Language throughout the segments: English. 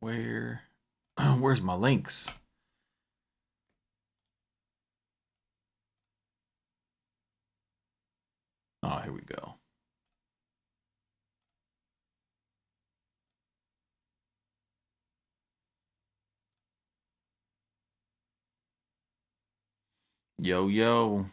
Where where's my links? Oh, here we go. Yo, yo.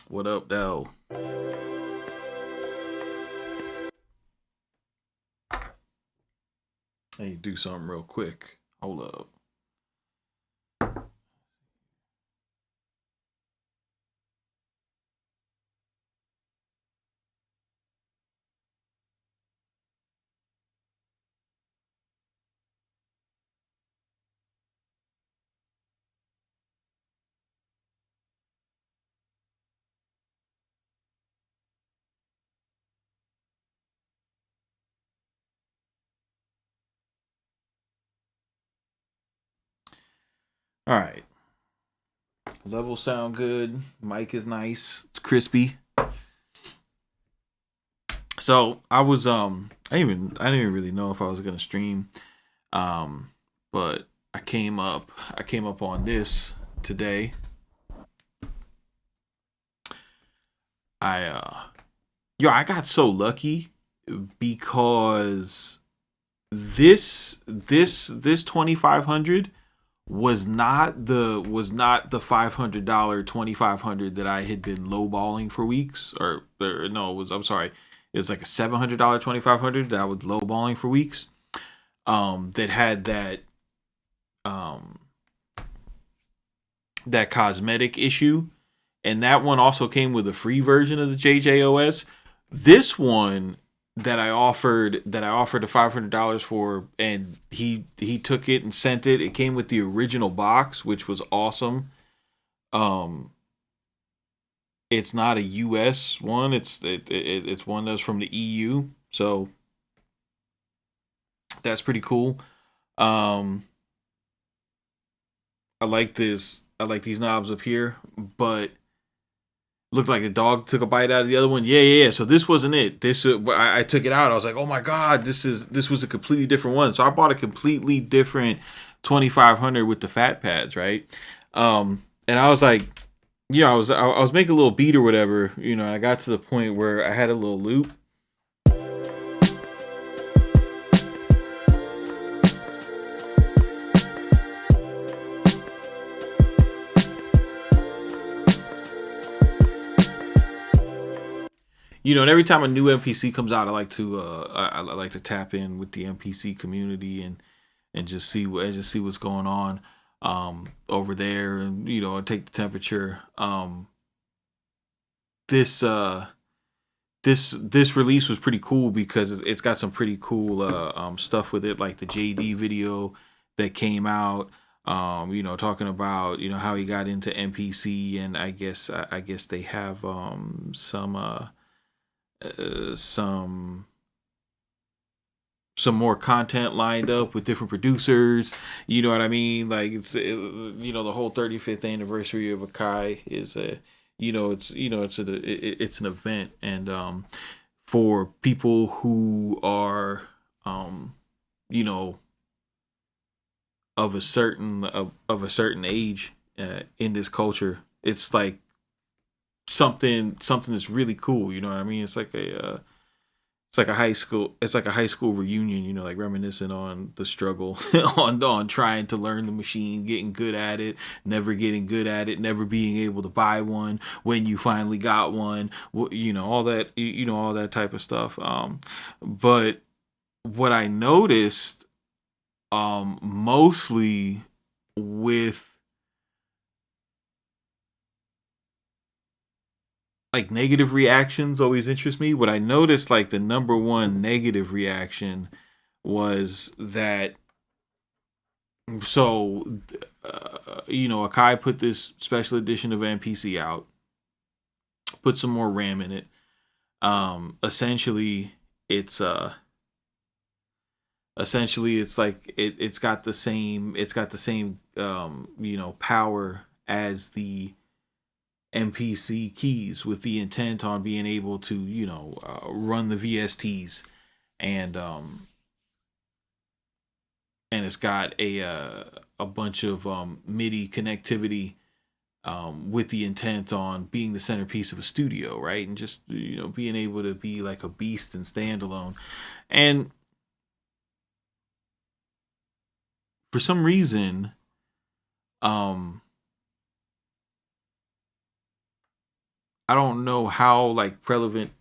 What up, though? Hey, do something real quick. Hold up. All right. Levels sound good. Mic is nice. It's crispy. So I was I didn't really know if I was gonna stream. But I came up on this today. I I got so lucky because this 2500 was not the $500 2500 that I had been lowballing for weeks, or no, it was, I'm sorry, it was like a $700 2500 that I was lowballing for weeks. That had um that cosmetic issue, and that one also came with a free version of the JJOS. This one that I offered the $500 for, and he took it and sent it. It came with the original box, which was awesome. Um, it's not a US one. It's one that's from the EU, so that's pretty cool. Um, I like this. I like these knobs up here, but looked like a dog took a bite out of the other one. Yeah, yeah, yeah. So this wasn't it. I took it out. I was like, oh my god, this was a completely different one. So I bought a completely different 2500 with the fat pads, right? And I was like, I was making a little beat or whatever, And I got to the point where I had a little loop. And every time a new MPC comes out, I like to tap in with the MPC community and just see what's going on over there, and take the temperature. This this release was pretty cool because it's got some pretty cool stuff with it, like the JD video that came out. Talking about how he got into MPC, and I guess they have some more content lined up with different producers. You know what I mean? Like the whole 35th anniversary of Akai is it's an event, and for people who are you know of a certain age in this culture, it's like something that's really cool. You know what I mean? It's like a high school reunion, like reminiscing on the struggle on trying to learn the machine, getting good at it, never getting good at it, never being able to buy one when you finally got one, all that type of stuff. But what I noticed, mostly with like negative reactions always interest me. What I noticed, like the number one negative reaction was that, so Akai put this special edition of MPC out, put some more RAM in it. Essentially it's it's like it's got the same power as the MPC keys, with the intent on being able to run the VSTs, and it's got a bunch of MIDI connectivity, with the intent on being the centerpiece of a studio, right? And just being able to be like a beast and standalone. And for some reason, um, I don't know how prevalent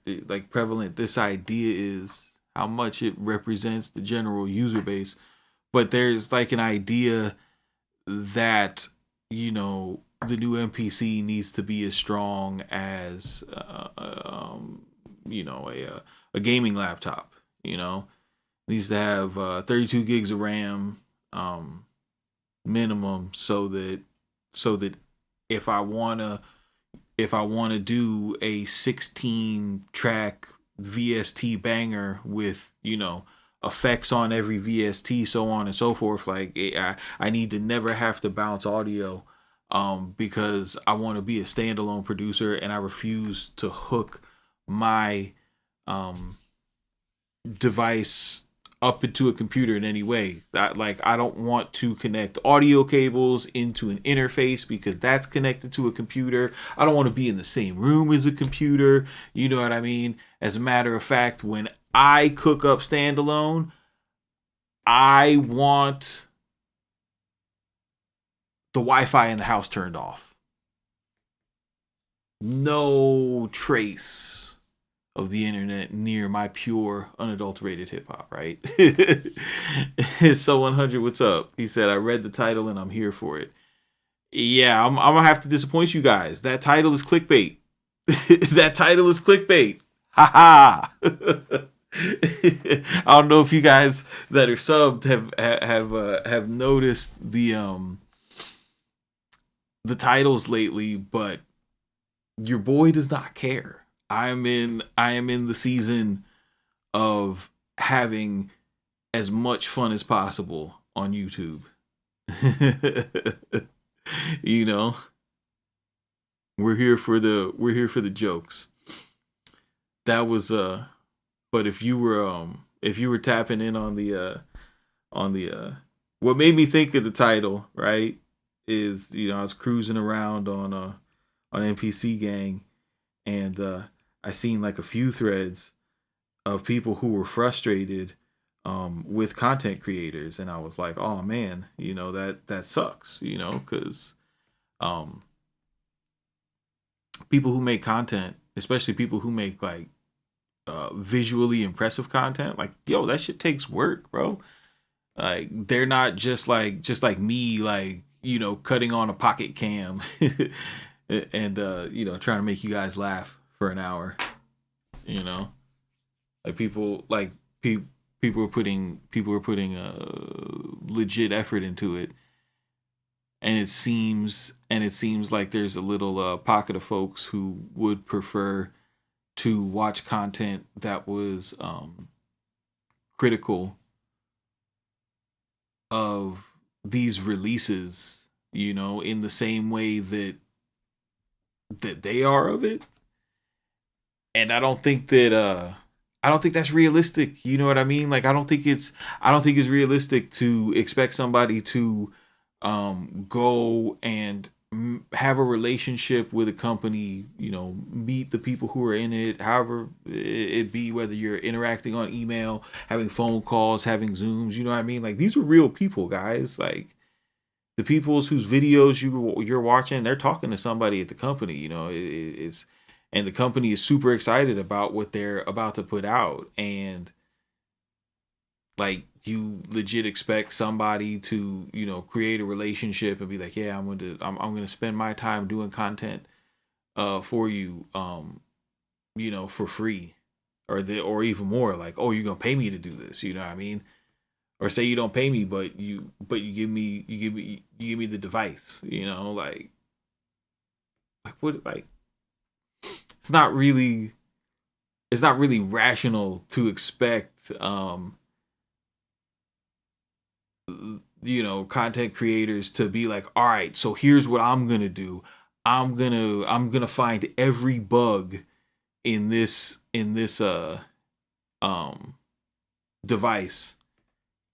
this idea is, how much it represents the general user base, but there's like an idea that the new MPC needs to be as strong as a gaming laptop. Needs to have 32 gigs of RAM, minimum, so that if I wanna do a 16 track VST banger with effects on every VST, so on and so forth, like I need to never have to bounce audio, because I want to be a standalone producer, and I refuse to hook my device up into a computer in any way. I don't want to connect audio cables into an interface, because that's connected to a computer. I don't want to be in the same room as a computer. You know what I mean? As a matter of fact, when I cook up Standalone, I want the Wi-Fi in the house turned off. No trace of the internet near my pure, unadulterated hip hop, right? So 100, what's up? He said, I read the title and I'm here for it. Yeah, I'm gonna have to disappoint you guys. That title is clickbait. That title is clickbait. Ha ha. I don't know if you guys that are subbed have noticed the titles lately, but your boy does not care. I am in the season of having as much fun as possible on YouTube. We're here for the jokes. That was but if you were tapping in on the what made me think of the title, right, is I was cruising around on MPC gang, and I seen like a few threads of people who were frustrated with content creators, and I was like, oh man, that sucks, because people who make content, especially people who make like visually impressive content, like, yo, that shit takes work, bro. Like, they're not just like me, like, cutting on a pocket cam and trying to make you guys laugh for an hour. Like, people are putting legit effort into it, and it seems like there's a little pocket of folks who would prefer to watch content that was critical of these releases, in the same way that they are of it. And I don't think that's realistic. You know what I mean? Like, I don't think it's realistic to expect somebody to go and have a relationship with a company, meet the people who are in it, however it be, whether you're interacting on email, having phone calls, having Zooms, you know what I mean? Like, these are real people, guys. Like, the people whose videos you're watching, they're talking to somebody at the company, it's, and the company is super excited about what they're about to put out. And like, you legit expect somebody to create a relationship and be like, yeah, I'm gonna spend my time doing content for you, for free, or even more, like, oh, you're gonna pay me to do this, you know what I mean? Or say you don't pay me, but you give me the device, like what, like, it's not really it's not really rational to expect content creators to be like, all right, so here's what I'm gonna do. I'm gonna find every bug in this um device,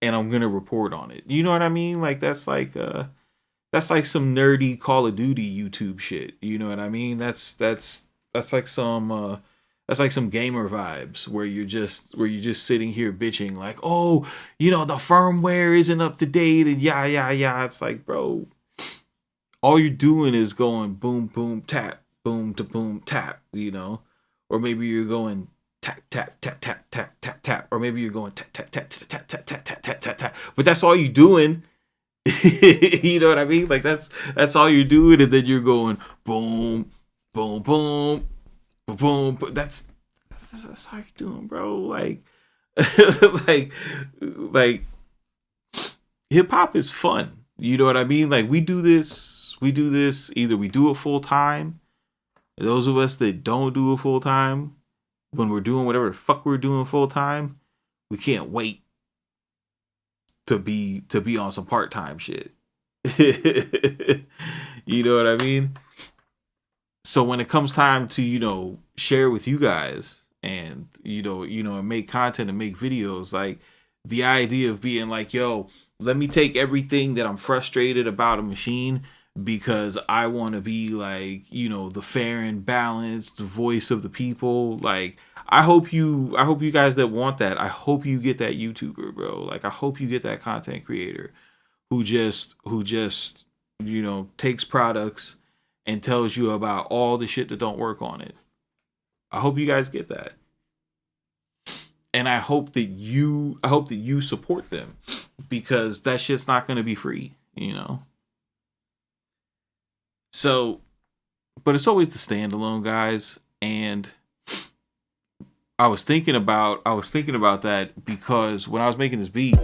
and I'm gonna report on it. You know what I mean? Like that's like some nerdy Call of Duty YouTube shit. You know what I mean? That's like some gamer vibes where you're just sitting here bitching like, oh, the firmware isn't up to date and yeah. It's like, bro, all you're doing is going boom boom tap, boom to boom tap, or maybe you're going tap tap tap tap tap tap tap, or maybe you're going tap tap tap tap tap tap tap tap tap tap tap, but that's all you're doing. You know what I mean? Like that's all you're doing, and then you're going boom, boom, boom, boom, boom. That's how you're doing, bro. Like, like, like hip hop is fun. You know what I mean? Like we do this. Either we do it full time. Those of us that don't do it full time, when we're doing whatever the fuck we're doing full time, we can't wait to be on some part time shit. You know what I mean? So when it comes time to share with you guys and and make content and make videos, like the idea of being like, yo, let me take everything that I'm frustrated about a machine because I want to be like, the fair and balanced voice of the people. Like I hope you guys that want that, I hope you get that YouTuber, bro. Like I hope you get that content creator who just takes products and tells you about all the shit that don't work on it. I hope you guys get that. And I hope that you support them, because that shit's not going to be free, So, but it's always the standalone guys, and I was thinking about that because when I was making this beat,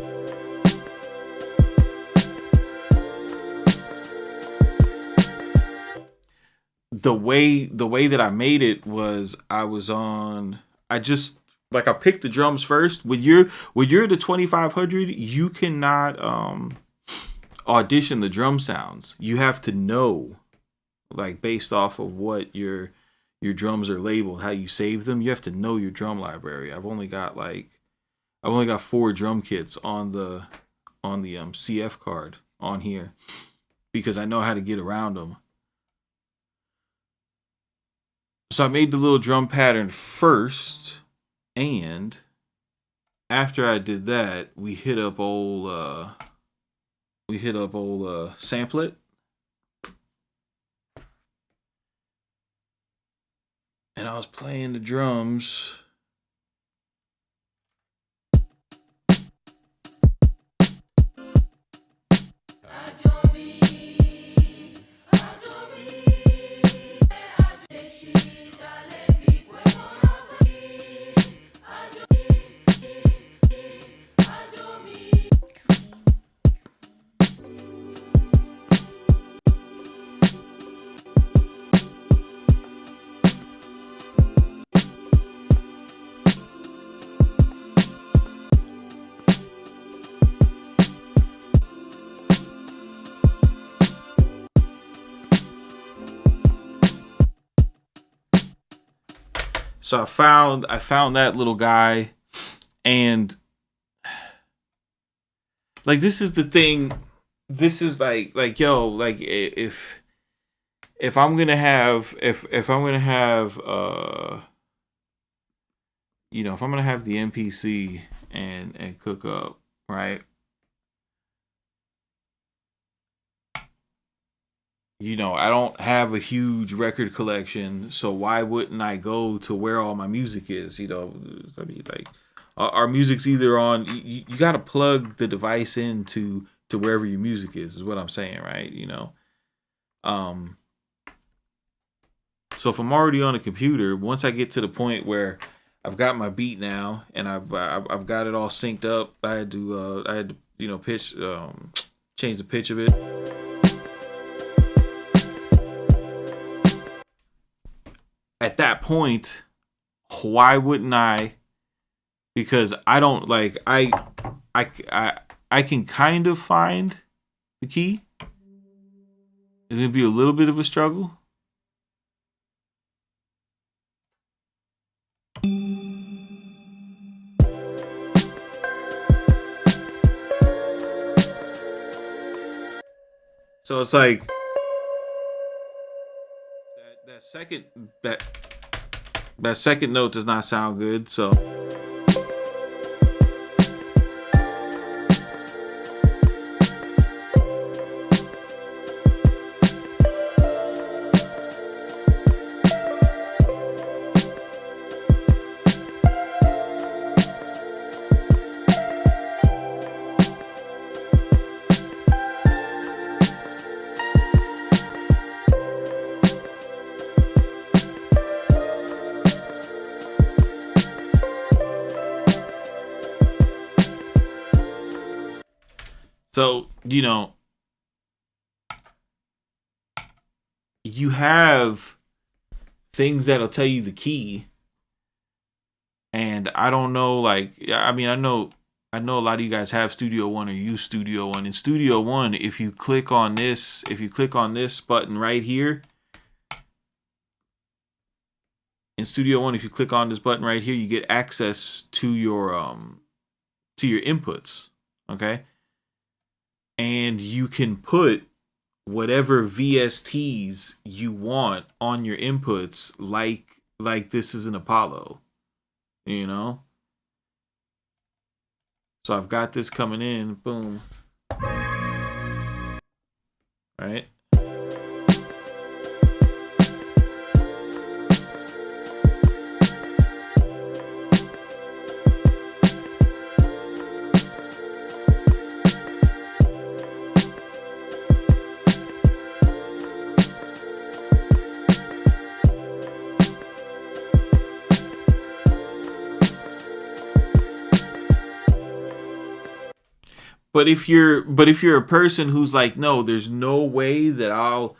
the way that I made it was I picked the drums first. When you're the 2500, you cannot audition the drum sounds. You have to know, like based off of what your drums are labeled, how you save them. You have to know your drum library. I've only got 4 drum kits on the CF card on here because I know how to get around them. So I made the little drum pattern first, and after I did that, we hit up old Samplet. And I was playing the drums. So I found that little guy, and like this is the thing. This is like yo, like if I'm gonna have if I'm gonna have if I'm gonna have the MPC and cook up, right? I don't have a huge record collection, so why wouldn't I go to where all my music is? I mean, like, our music's either on. You got to plug the device into to wherever your music is what I'm saying, right? So if I'm already on a computer, once I get to the point where I've got my beat now and I've got it all synced up, I had to pitch change the pitch of it. At that point, why wouldn't I? Because I don't like I can kind of find the key. It's gonna be a little bit of a struggle. So it's like that second note does not sound good. So you know, you have things that'll tell you the key, and I don't know. Like, I mean, I know a lot of you guys have Studio One or use Studio One. In Studio One, if you click on this button right here, in Studio One, if you click on this button right here, you get access to your inputs. Okay. And you can put whatever VSTs you want on your inputs, like this is an Apollo, you know? So I've got this coming in, boom. Right? But if you're a person who's like, no, there's no way that I'll,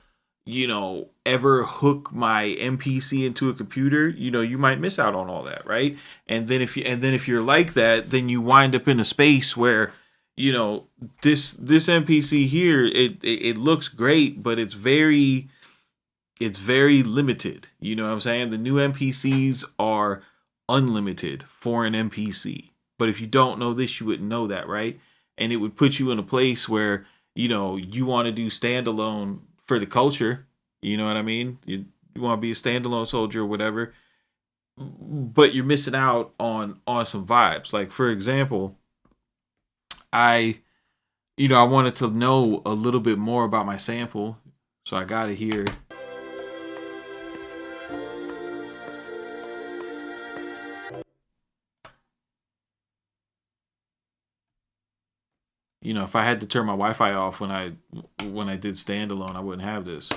ever hook my MPC into a computer, you might miss out on all that, right? And then if you're like that, then you wind up in a space where, this MPC here, it looks great, but it's very limited. You know what I'm saying? The new MPCs are unlimited for an MPC. But if you don't know this, you wouldn't know that, right? And it would put you in a place where, you want to do standalone for the culture. You know what I mean? You want to be a standalone soldier or whatever. But you're missing out on some vibes. Like, for example, I wanted to know a little bit more about my sample. So I got it here. If I had to turn my Wi-Fi off when I did standalone, I wouldn't have this.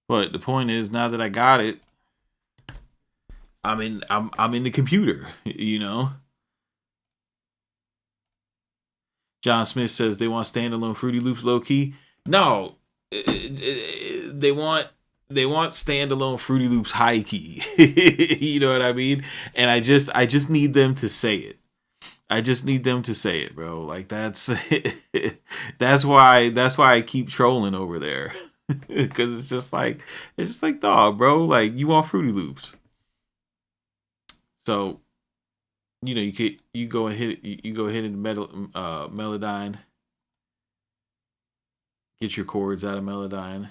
But the point is, now that I got it, I'm in the computer, John Smith says they want standalone Fruity Loops low key. No, they want standalone Fruity Loops high key. You know what I mean? And I just need them to say it. I just need them to say it, bro. Like, that's why I keep trolling over there. Because it's just like, dog, bro. Like, you want Fruity Loops. So, you go ahead and Melodyne. Get your chords out of Melodyne.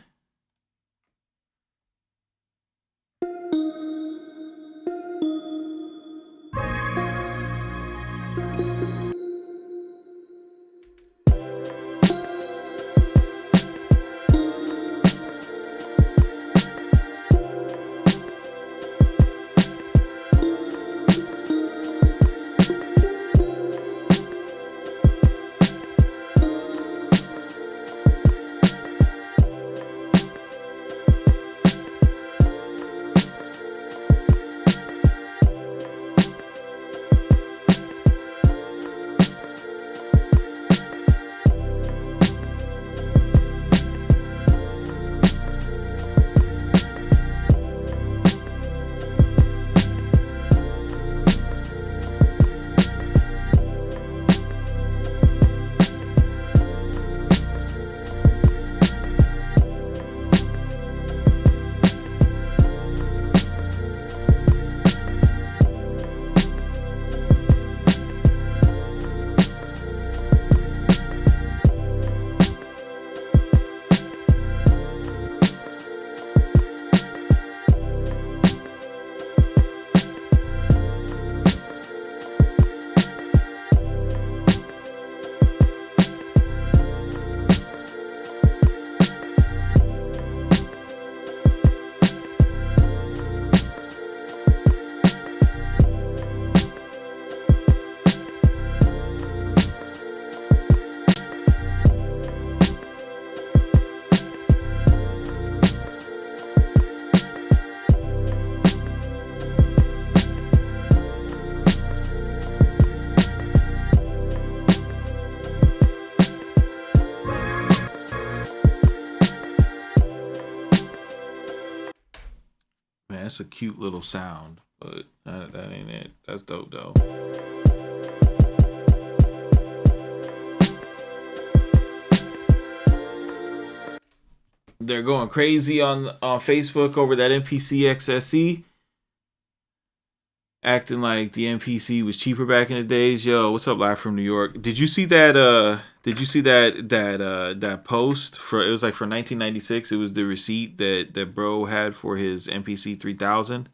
That's a cute little sound, but that ain't it. That's dope though. They're going crazy on Facebook over that MPC XSE, acting like the MPC was cheaper back in the days. Yo, what's up, live from New York? Did you see that? Did you see that post for? It was like for 1996. It was the receipt that bro had for his MPC 3000,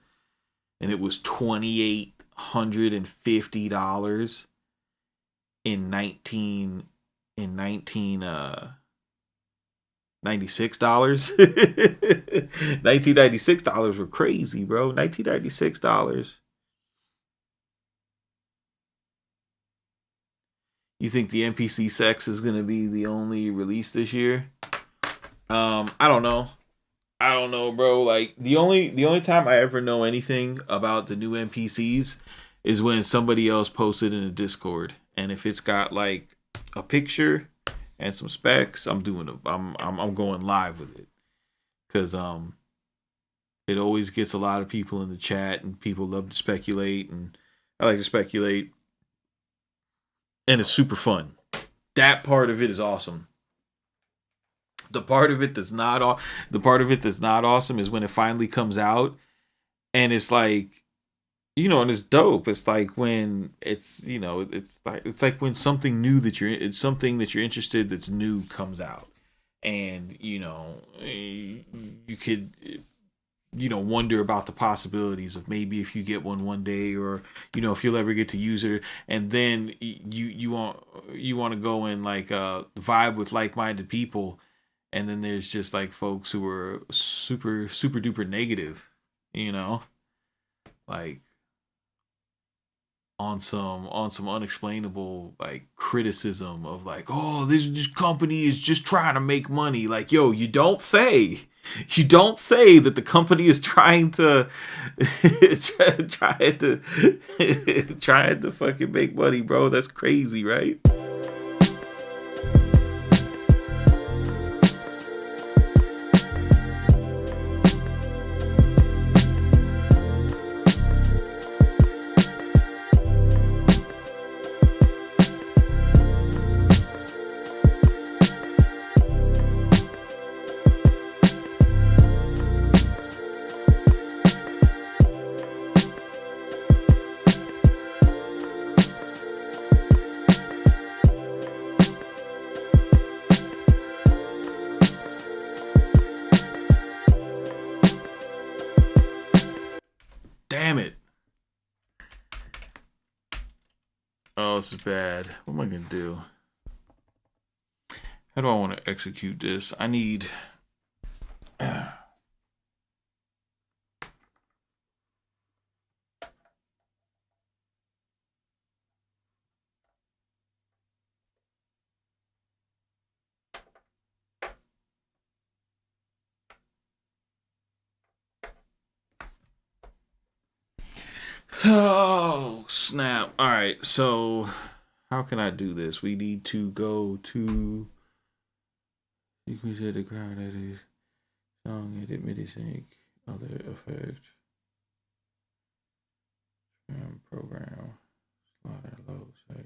and it was $2,850 in 96 dollars. $1996 were crazy, bro. $1996. You think the NPC sex is gonna be the only release this year? I don't know. I don't know, bro. Like the only time I ever know anything about the new NPCs is when somebody else posted in a Discord, and if it's got like a picture and some specs, I'm going live with it, because it always gets a lot of people in the chat, and people love to speculate, and I like to speculate, and it's super fun. That part of it is awesome. The part of it that's not awesome is when it finally comes out, and it's like, and it's dope. It's like when it's like when something new it's something that you're interested that's new comes out, and you could wonder about the possibilities of maybe if you get one day, or if you'll ever get to use it, and then you want to go and like vibe with like-minded people, and then there's just like folks who are super super duper negative, like on some unexplainable like criticism of like, oh, this company is just trying to make money. Like, yo, you don't say that the company is trying to trying to fucking make money, bro. That's crazy, right? Damn it. Oh, this is bad. What am I gonna do? How do I want to execute this? I need oh, snap. All right, so how can I do this? We need to go to the crowd that is song, edit, MIDI sync, other effect, program, slaughter, load, save.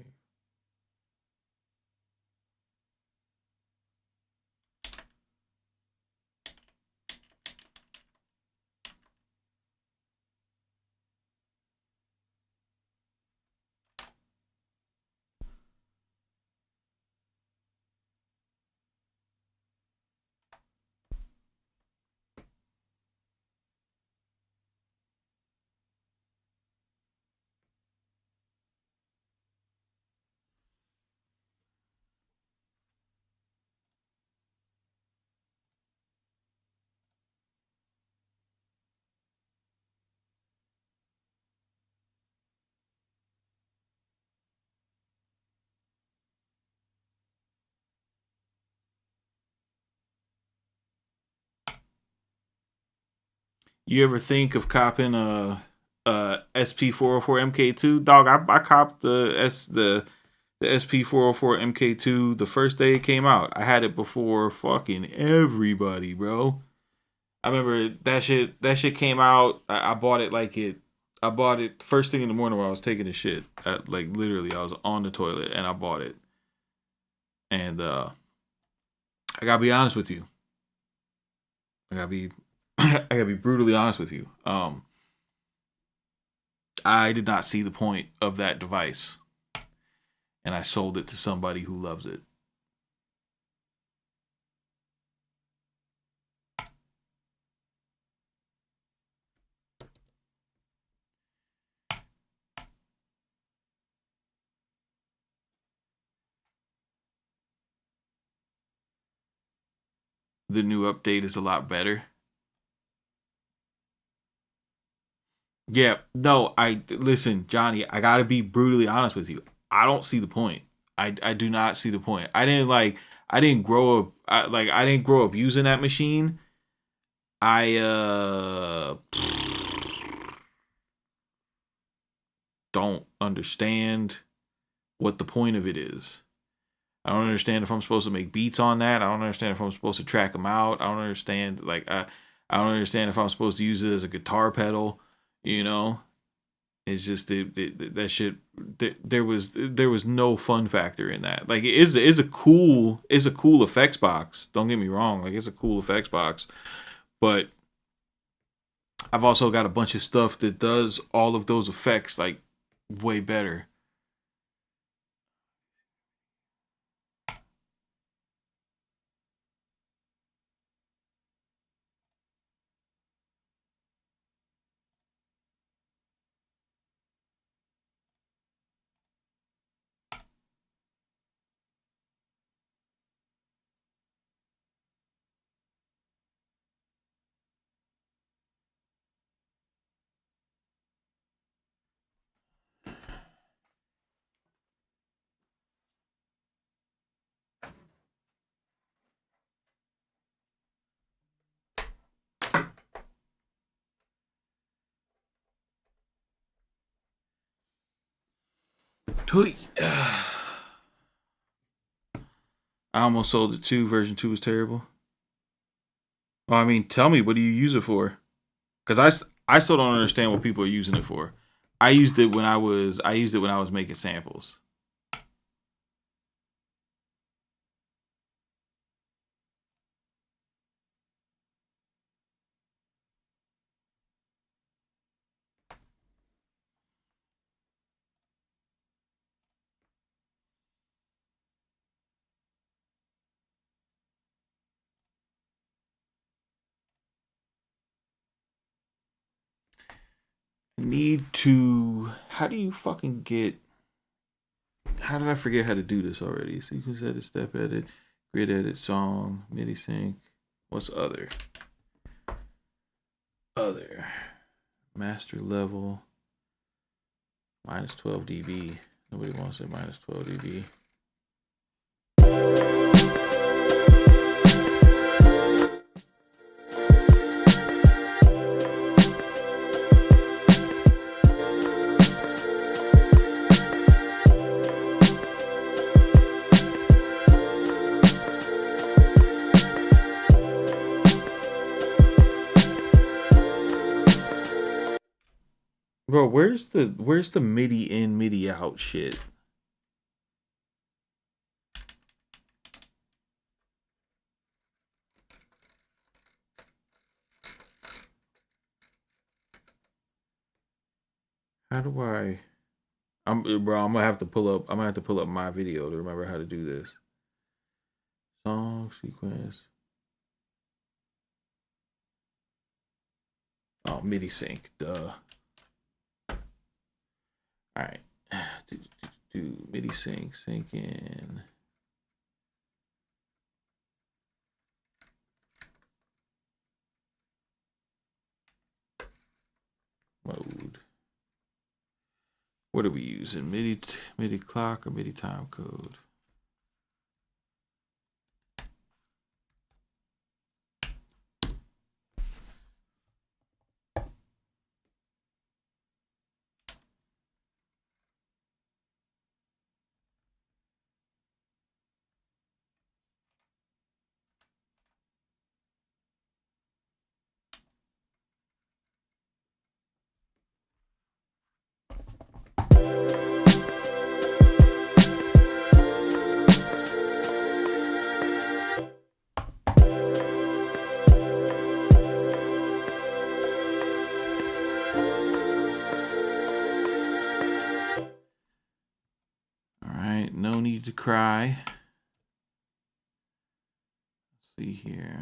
You ever think of copping a SP404 MK2? Dog, I copped the SP404 MK2 the first day it came out. I had it before fucking everybody, bro. I remember that shit. That shit came out. I bought it like it. I bought it first thing in the morning while I was taking a shit. Like literally, I was on the toilet and I bought it. And I gotta be honest with you. I gotta be. I gotta be brutally honest with you. I did not see the point of that device, and I sold it to somebody who loves it. The new update is a lot better. Yeah, no, I listen, Johnny. I gotta be brutally honest with you. I don't see the point. I do not see the point. I didn't like. I didn't grow up. I didn't grow up using that machine. I don't understand what the point of it is. I don't understand if I'm supposed to make beats on that. I don't understand if I'm supposed to track them out. I don't understand I don't understand if I'm supposed to use it as a guitar pedal. You know, it's just that shit. There was no fun factor in that. Like it is a cool effects box. Don't get me wrong. Like it's a cool effects box, but I've also got a bunch of stuff that does all of those effects like way better. I almost sold it too. Version 2 was terrible. Well, I mean, tell me, what do you use it for? Because I still don't understand what people are using it for. I used it when I was making samples. Need to. How do you fucking get? How did I forget how to do this already? Sequence edit, step edit, grid edit, song, MIDI sync. What's other? Other. Master level. Minus 12 dB. Nobody wants it minus 12 dB. Bro, where's the MIDI in, MIDI out shit? How do I? I'm gonna have to pull up. I'm gonna have to pull up my video to remember how to do this. Song sequence. Oh, MIDI sync. Duh. All right. Do MIDI sync in mode. What are we using? MIDI clock or MIDI time code? cry. Let's see here.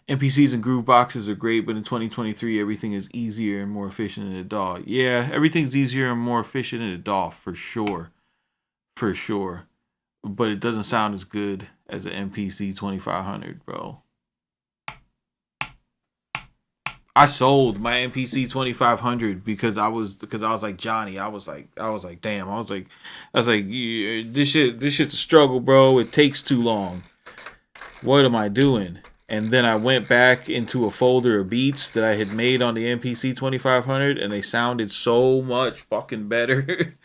NPCs and groove boxes are great, but in 2023, everything is easier and more efficient in a DAW. Yeah, everything's easier and more efficient in a DAW for sure. For sure. But it doesn't sound as good as an MPC 2500, bro. I sold my MPC 2500 because I was like Johnny. I was like damn. I was like yeah, this shit's a struggle, bro. It takes too long. What am I doing? And then I went back into a folder of beats that I had made on the MPC 2500, and they sounded so much fucking better.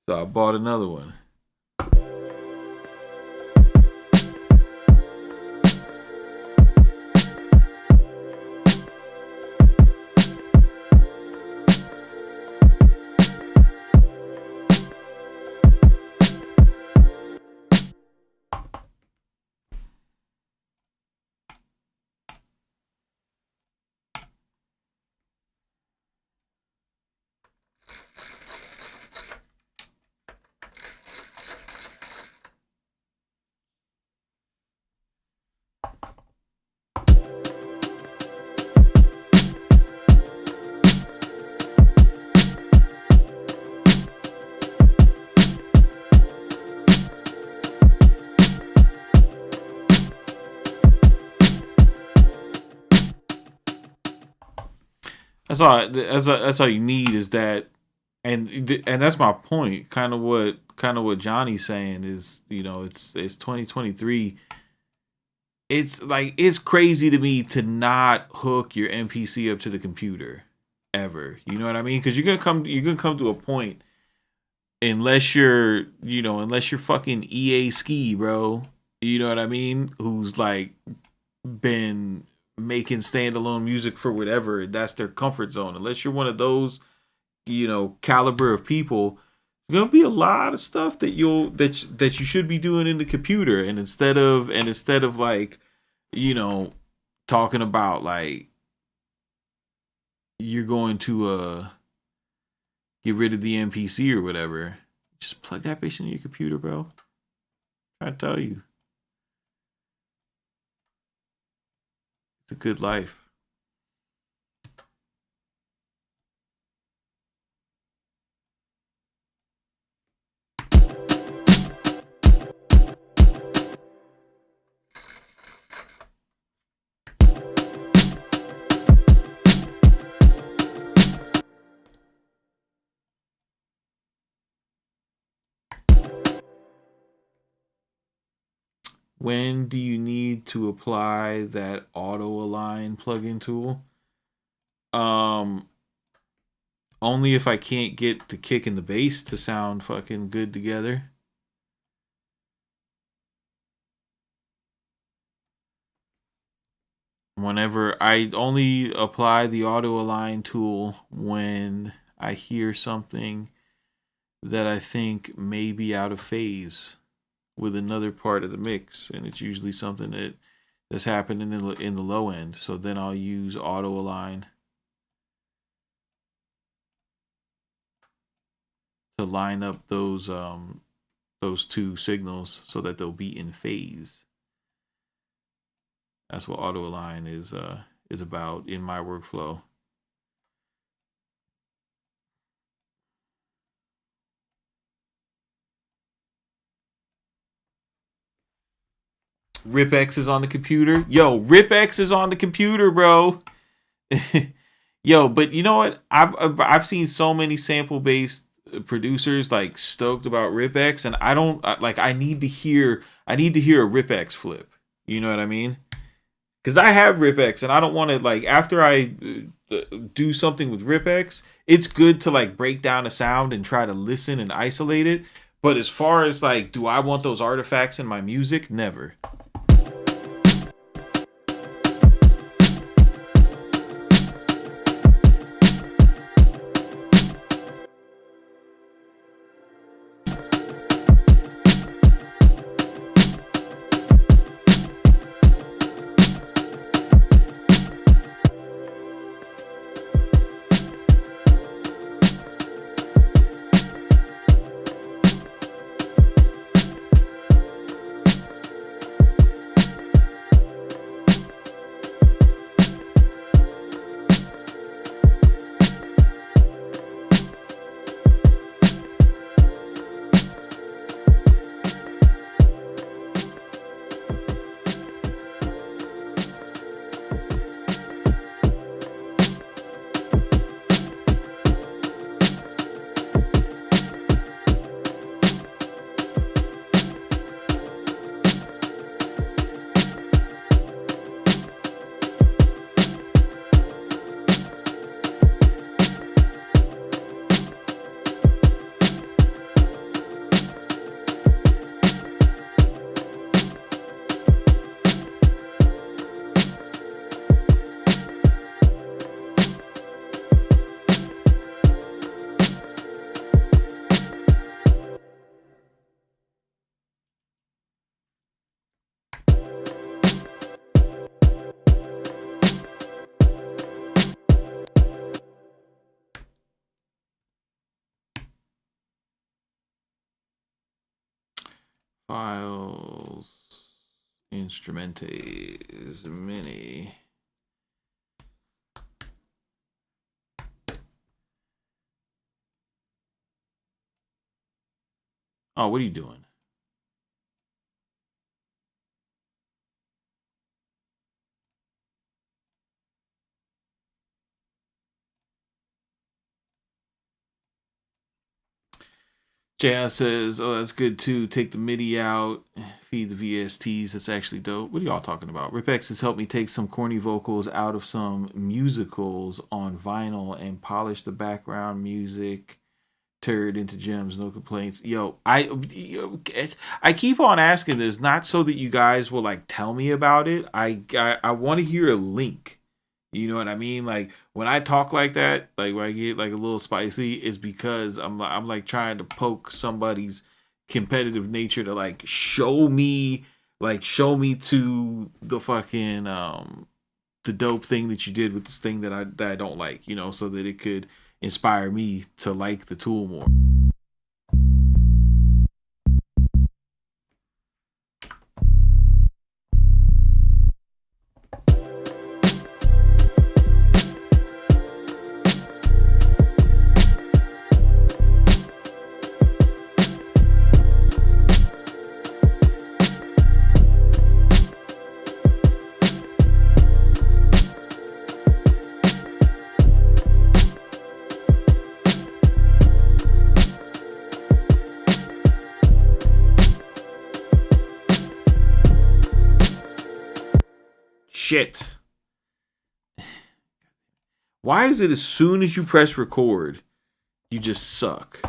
So I bought another one. That's all you need is that, and that's my point. Kind of what Johnny's saying is, it's 2023. It's like, it's crazy to me to not hook your MPC up to the computer ever. You know what I mean? Because you're gonna come to a point, unless you're fucking EA Ski, bro. You know what I mean? Who's like been making standalone music for whatever. That's their comfort zone. Unless you're one of those, caliber of people, there's gonna be a lot of stuff that you should be doing in the computer, and instead of like, you know, talking about like you're going to get rid of the MPC or whatever, just plug that bitch in your computer, bro. I tell you, it's a good life. When do you need to apply that auto align plugin tool? Um, Only if I can't get the kick and the bass to sound fucking good together. Whenever I only apply the auto align tool when I hear something that I think may be out of phase with another part of the mix, and it's usually something that's happening in the low end. So then I'll use auto align to line up those two signals so that they'll be in phase. That's what auto align is about in my workflow. RipX is on the computer. Yo, RipX is on the computer, bro. Yo, but you know what? I've seen so many sample based producers like stoked about RipX, and I don't like. I need to hear a RipX flip. You know what I mean? Because I have RipX, and I don't want to like after I do something with RipX, it's good to like break down a sound and try to listen and isolate it. But as far as like, do I want those artifacts in my music? Never. Files, Instrumentas, Mini. Oh, what are you doing? Jazz says, "Oh, that's good too. Take the MIDI out, feed the VSTs. That's actually dope." What are y'all talking about? Ripex has helped me take some corny vocals out of some musicals on vinyl and polish the background music turd into gems, no complaints. Yo, I keep on asking this, not so that you guys will like tell me about it. I want to hear a link. You know what I mean? Like when I talk like that, like when I get like a little spicy, is because I'm like trying to poke somebody's competitive nature to show me to the fucking the dope thing that you did with this thing that I don't like, you know, so that it could inspire me to like the tool more. Shit. Why is it as soon as you press record, you just suck?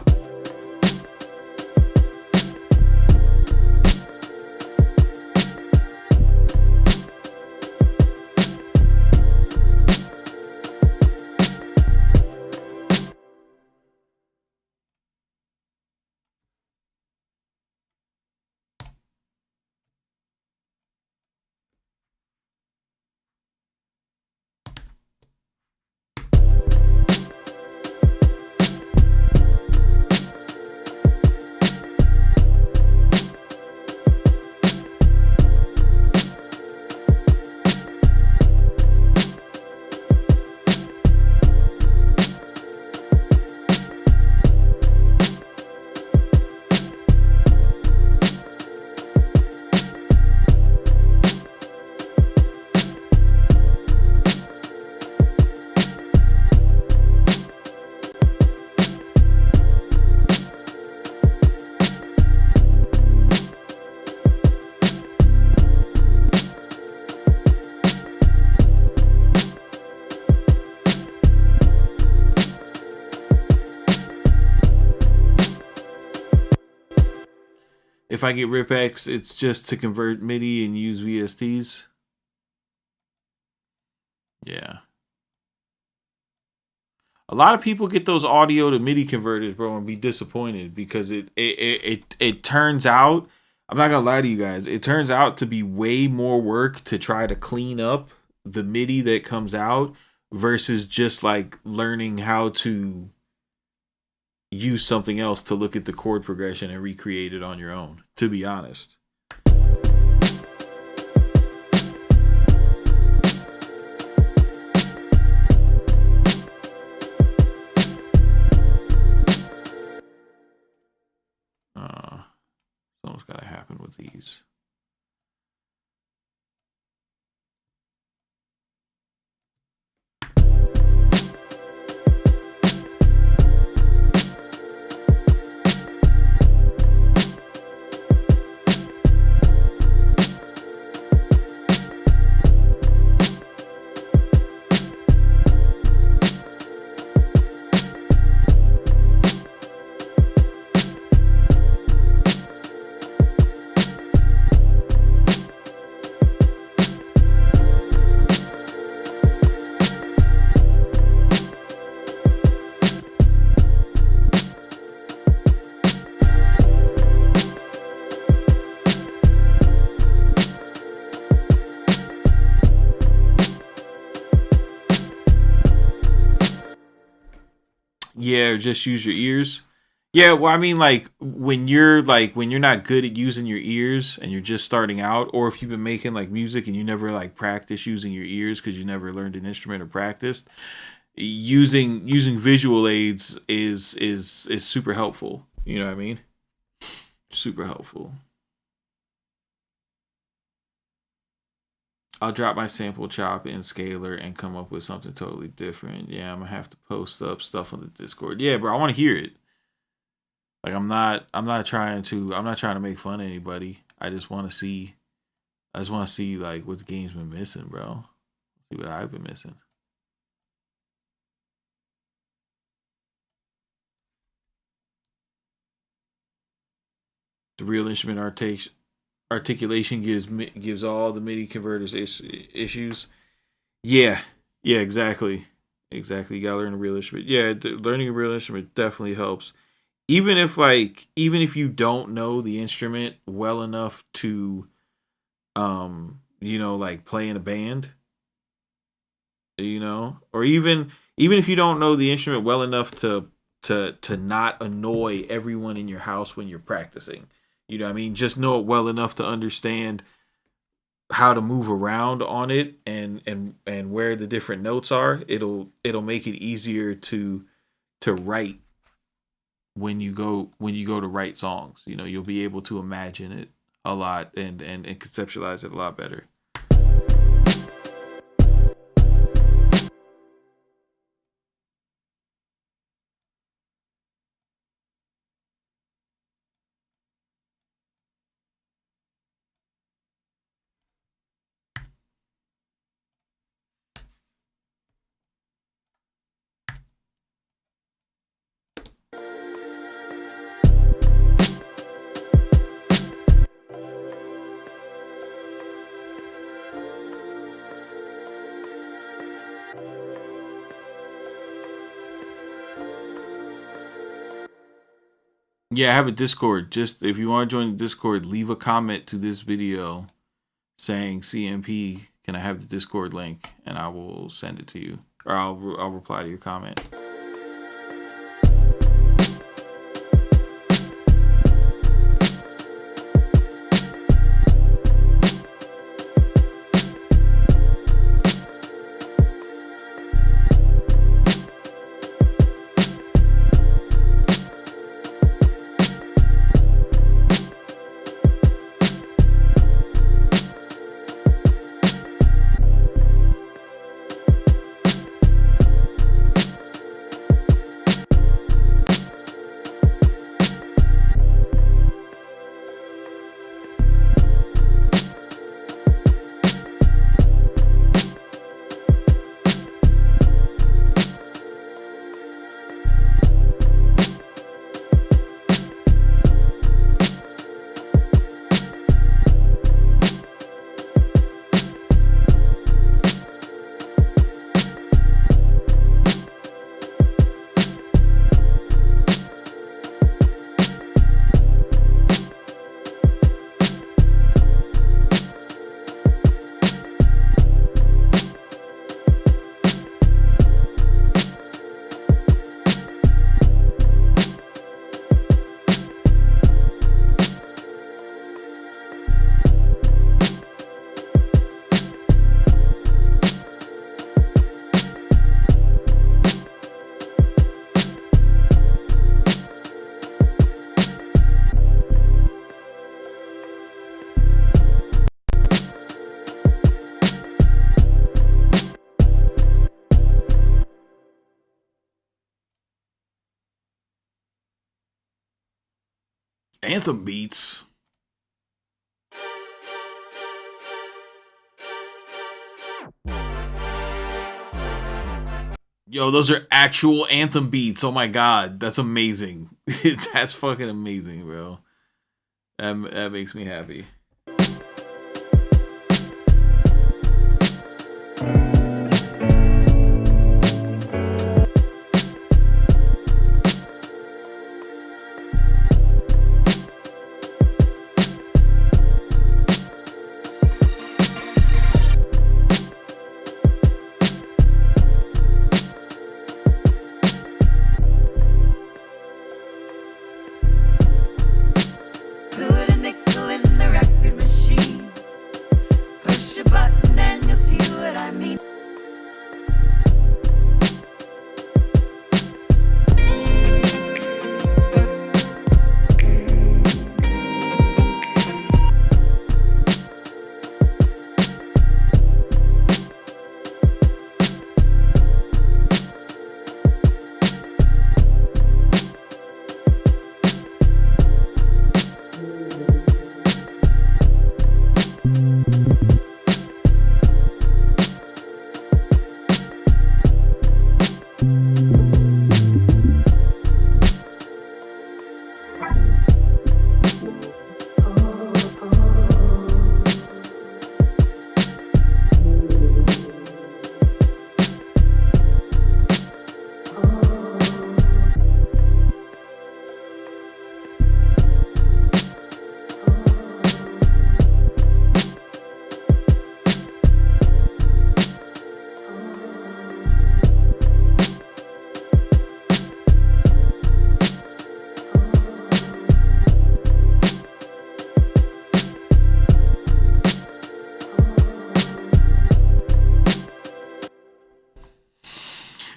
If I get RipX, it's just to convert MIDI and use VSTs. Yeah. A lot of people get those audio to MIDI converters, bro, and be disappointed because it turns out, I'm not gonna lie to you guys, it turns out to be way more work to try to clean up the MIDI that comes out versus just like learning how to use something else to look at the chord progression and recreate it on your own, to be honest. Something's got to happen with these. Yeah, just use your ears. Yeah, well, I mean, like when you're not good at using your ears and you're just starting out, or if you've been making like music and you never like practice using your ears because you never learned an instrument or practiced, using visual aids is super helpful. You know what I mean? Super helpful. I'll drop my sample chop in Scalar and come up with something totally different. Yeah, I'm gonna have to post up stuff on the Discord. Yeah, bro, I want to hear it. Like I'm not trying to make fun of anybody. I just want to see like what the game's been missing, bro. See what I've been missing. The real instrument articulation gives all the MIDI converters issues. Yeah, yeah, exactly, exactly. You gotta learn a real instrument. Yeah, learning a real instrument definitely helps. Even if you don't know the instrument well enough to, like play in a band, or even if you don't know the instrument well enough to not annoy everyone in your house when you're practicing. You know what I mean? Just know it well enough to understand how to move around on it and where the different notes are. It'll make it easier to write when you go to write songs. You'll be able to imagine it a lot and conceptualize it a lot better. Yeah, I have a Discord. Just if you want to join the Discord, leave a comment to this video saying CMP, can I have the Discord link, and I will send it to you, or I'll reply to your comment. Anthem beats. Yo, those are actual Anthem beats. Oh my god, that's amazing. That's fucking amazing, bro. That makes me happy. Put a nickel in the rack.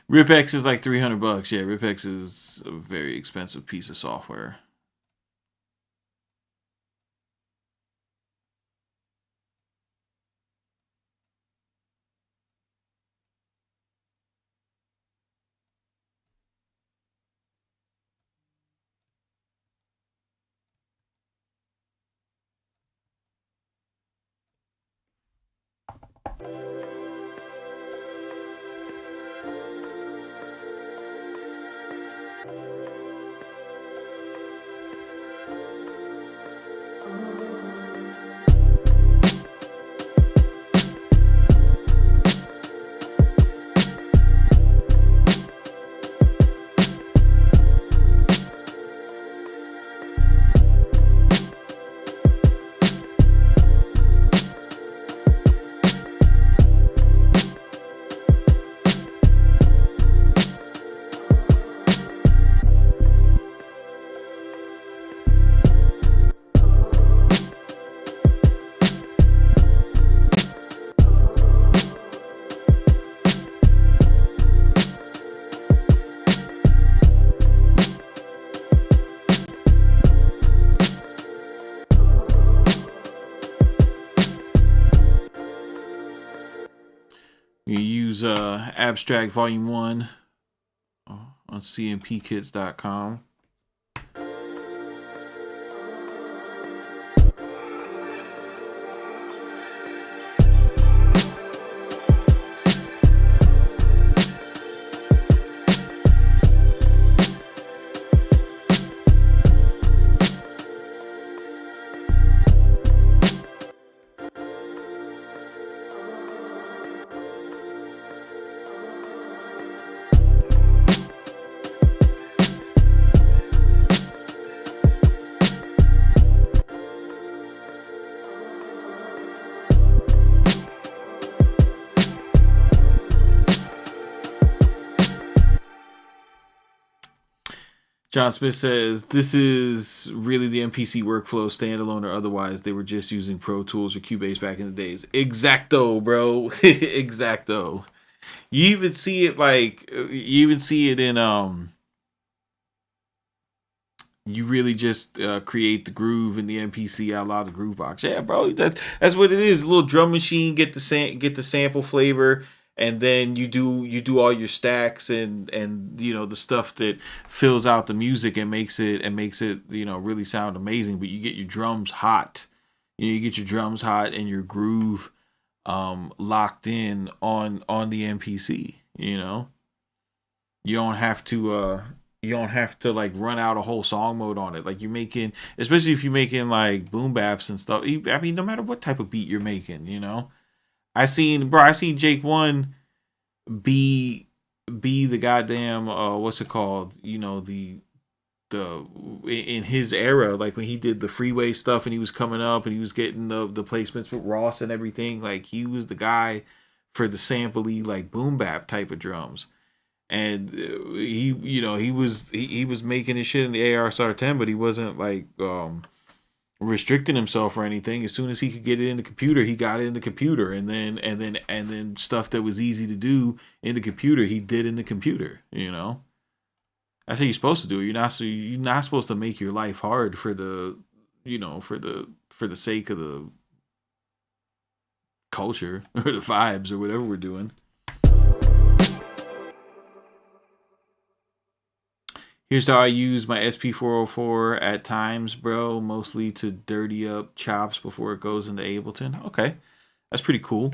RipX is like $300. Yeah, RipX is a very expensive piece of software. You use Abstract Volume 1 on cmpkits.com. John Smith says, this is really the MPC workflow, standalone or otherwise. They were just using Pro Tools or Cubase back in the days. Exacto, bro. Exacto. You even see it in you really just create the groove in the MPC out loud the groove box. Yeah, bro, that's what it is. A little drum machine, get the sample flavor, and then you do all your stacks and the stuff that fills out the music and makes it really sound amazing. But you get your drums hot. You get your drums hot and your groove locked in on the MPC. You don't have to like run out a whole song mode on it. Like you're making, especially if you're making like boom baps and stuff. I mean, no matter what type of beat you're making, I seen Jake One be the goddamn what's it called? The in his era, like when he did the freeway stuff and he was coming up and he was getting the placements with Ross and everything. Like he was the guy for the sampley like boom bap type of drums. And he was making his shit in the AR Star 10, but he wasn't like restricting himself or anything. As soon as he could get it in the computer, he got it in the computer, and then stuff that was easy to do in the computer, he did in the computer. That's how you're supposed to do it. You're not supposed to make your life hard for the sake of the culture or the vibes or whatever we're doing. Here's how I use my SP404 at times, bro. Mostly to dirty up chops before it goes into Ableton. Okay, that's pretty cool.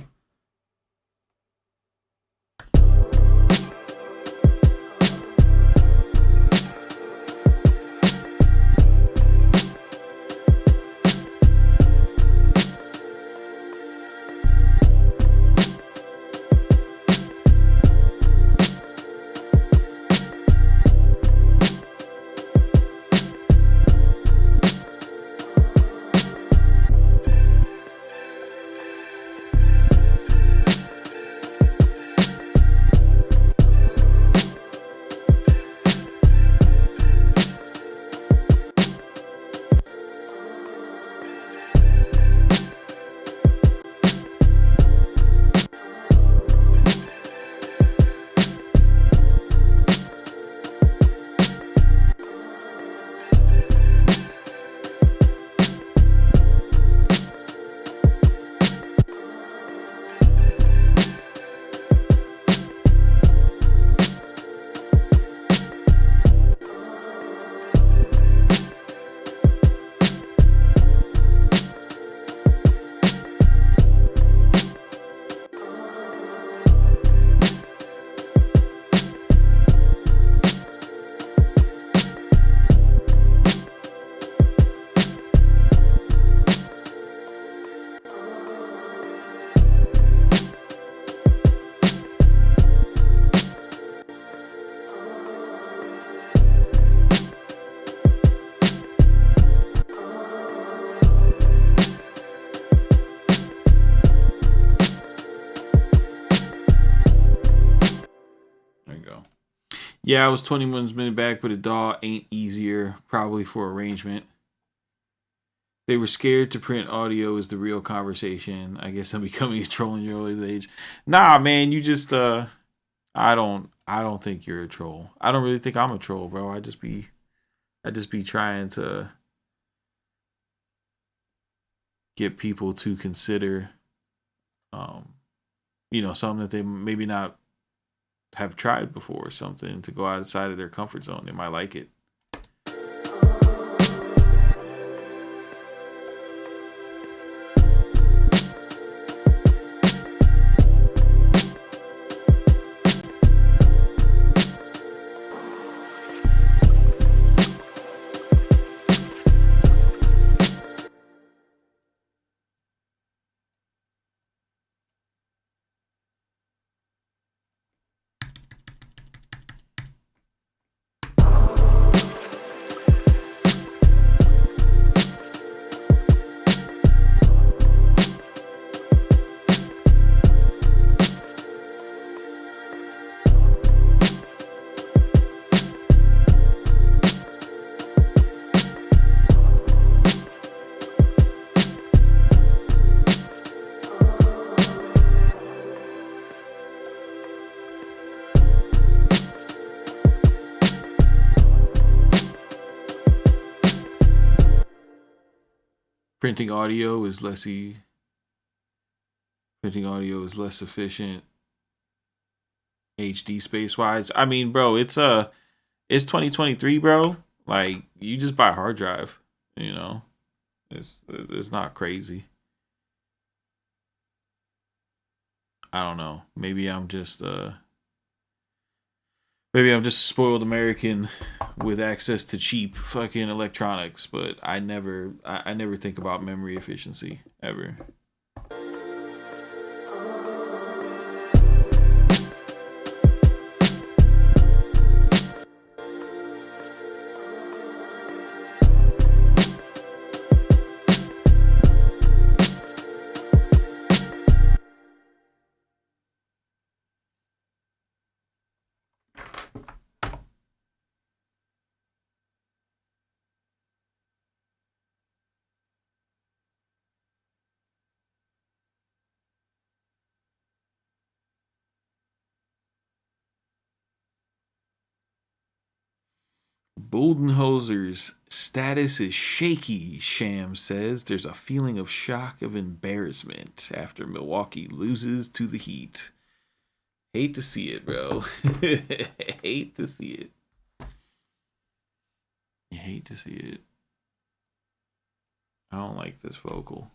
Yeah, I was 21 minutes back, but a DAW ain't easier, probably for arrangement. They were scared to print audio is the real conversation. I guess I'm becoming a troll in your old age. Nah, man, you just I don't think you're a troll. I don't really think I'm a troll, bro. I just be trying to get people to consider um something that they maybe not have tried before, something to go outside of their comfort zone. They might like it. Printing audio is less printing audio is less efficient HD space wise. I mean, bro, it's 2023, bro. Like you just buy a hard drive, you know. It's not crazy. I don't know. Maybe I'm just a spoiled American with access to cheap fucking electronics, but I never think about memory efficiency ever. Boldenhoser's status is shaky, Sham says. There's a feeling of shock of embarrassment after Milwaukee loses to the Heat. Hate to see it, bro. Hate to see it. You hate to see it. I don't like this vocal.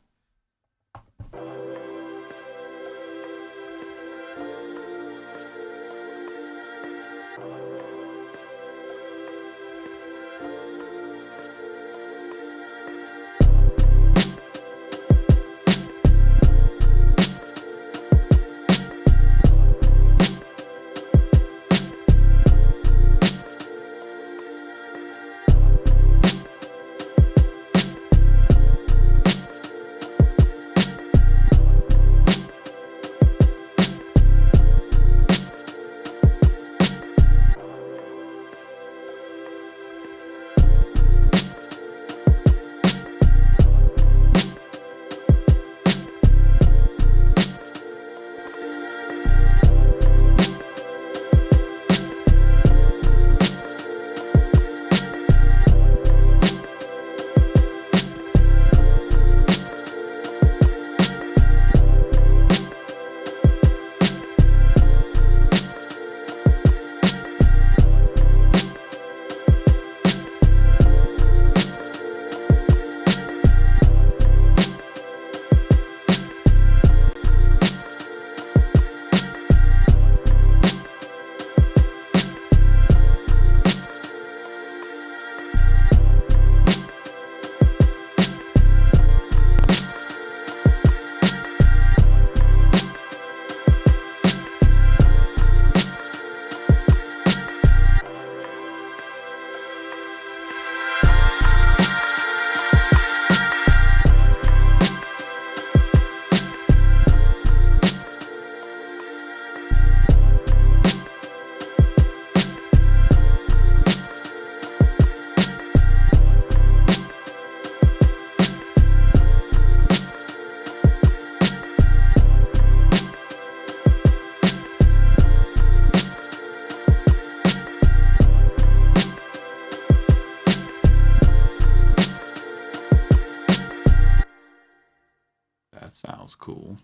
cool.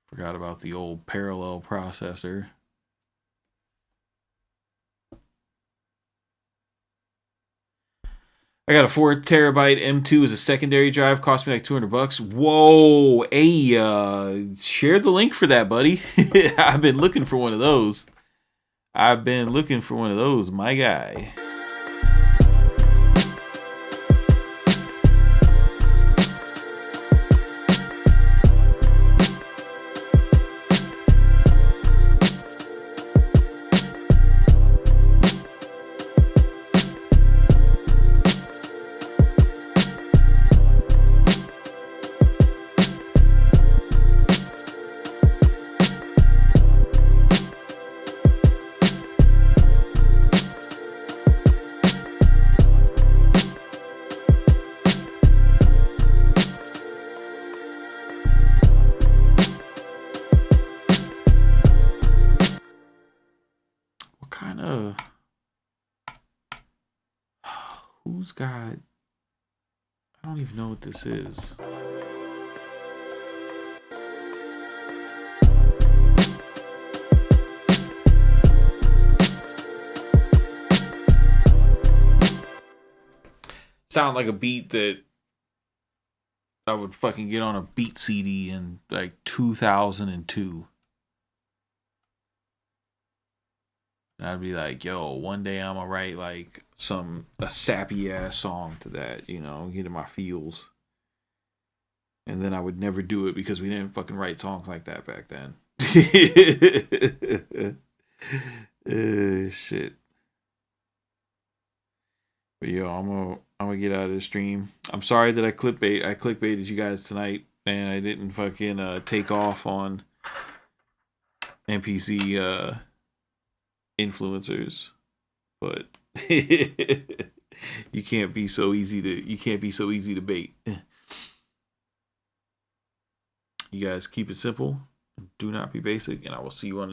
Forgot about the old parallel processor. I got a 4 terabyte M2 as a secondary drive. Cost me like $200. Whoa, hey, share the link for that, buddy. I've been looking for one of those. My guy. Who's got... I don't even know what this is. Sound like a beat that I would fucking get on a beat CD in like 2002. And I'd be like, yo, one day I'm gonna write like a sappy ass song to that, you know, get in my feels. And then I would never do it because we didn't fucking write songs like that back then. Shit. But yo, I'm gonna get out of this stream. I'm sorry that I clickbaited you guys tonight, and I didn't fucking take off on MPC influencers, but you can't be so easy to bait. You guys keep it simple, do not be basic, and I will see you on the next